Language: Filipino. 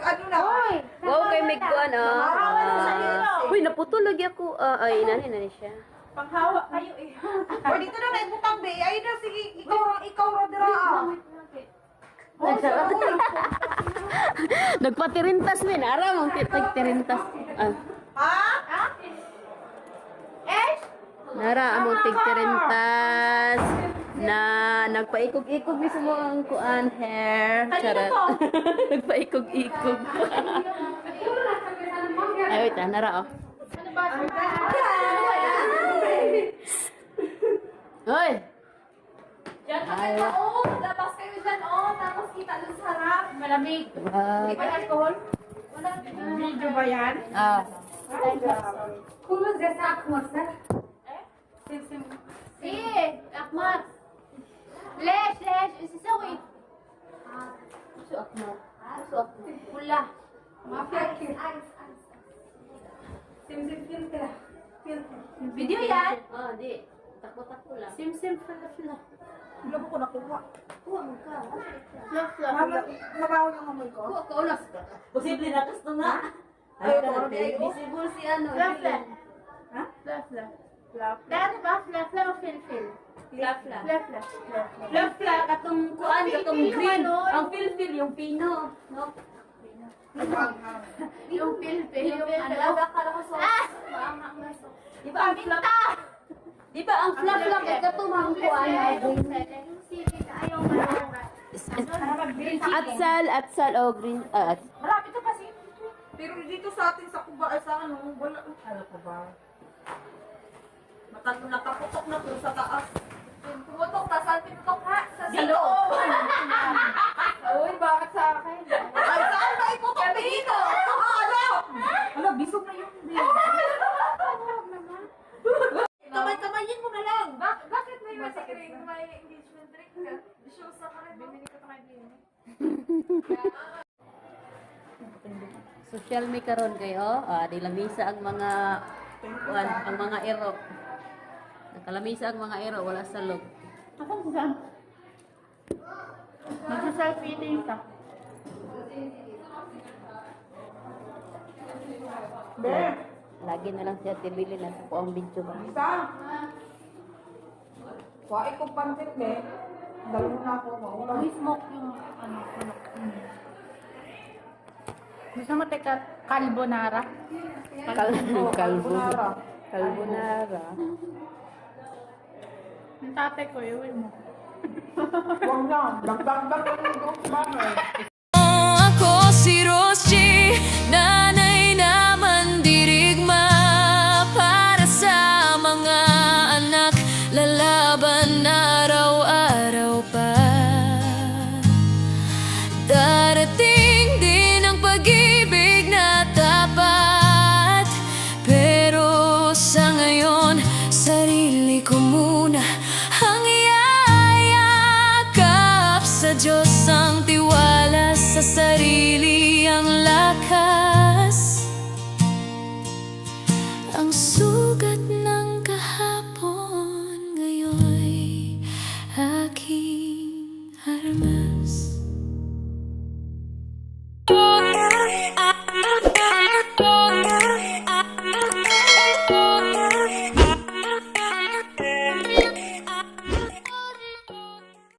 Nag-ano na. Wow, kay Miguan, Uy, naputol lagi ako. Ay, nani siya. Panghawa kayo eh. O, dito na may butang be. Ayun na, sige, ikaw radira. Nagpatirintas, min. Ara, mong tigtirintas. Ha? Nara, among tigtirintas. Na nagpaikog-ikog mismo ang kuan hair. Charot. Nagpaikog-ikog. Ay, wait, nara, Hoy! Diyan kami na, labas kayo dyan, tapos kita dun sa harap. Malamig. Hindi ba alcohol? Wala. Video ba yan? Kulun sa akmar, sir. Si, akmar. Lesh, isisawi. So, akmo. Pula. Sim-sim ka. Video yan? Di. Takbo-takbo lang. Sim, fila. Wala ko nakuha. Kuha mo ka. Mabaho yung amoy ko. Kuha ka ulas. Posible na gusto nga. Ay, Visible si ano. Fla. Ha? Fla. Dati ba? Fla o fil? Fla-fla. Fla. Fla-fla. Katong kuan, katong green. Ang fil-fil, yung pino. No? Yung fil. Yung ano? Di ba ang fla? Di ba ang fla-fla kay katumang kuan? Yung sili na ayaw Atsal, oh, green. Malapit ka pa si. Pero dito sa atin sa Kuba, sa ano, wala. Ano ko ba? Nakaputok na po sa taas. Pumutok, saan pinutok ha? Sa Dito. Uy, bakit sa akin? Ay, saan ba iputok dito? Ano? Ano, bisog na yung Kamay-kamayin mo na lang. Bakit may masikring may engagement ring ka? Show sa ka rin. Bumili ko pa kayo. Social me karon kayo, dilamisa ang mga kuan, ang mga ero. Nakalamisa ang mga ero, wala sa loob. Ako saan? Magsa-selfie din ka. Be, Lagi na lang siya tibili na sa ang video ba. isa. Wai ko pantit, be. Dalo na ako. Maulang. We smoke yung ano. Gusto mo teka carbonara? Carbonara. Carbonara. Yung tatay ko, iwan mo. Huwag na. Dagdag yung bagay. Ako si Rosie, nanay na mandirigma para sa mga anak, lalaban araw-araw pa. Darating din ang pag-ibig na tapat, pero sa ngayon, sarili ko muna ang iyayakap. Sa Diyos ang tiwala, sa sarili ang lakas.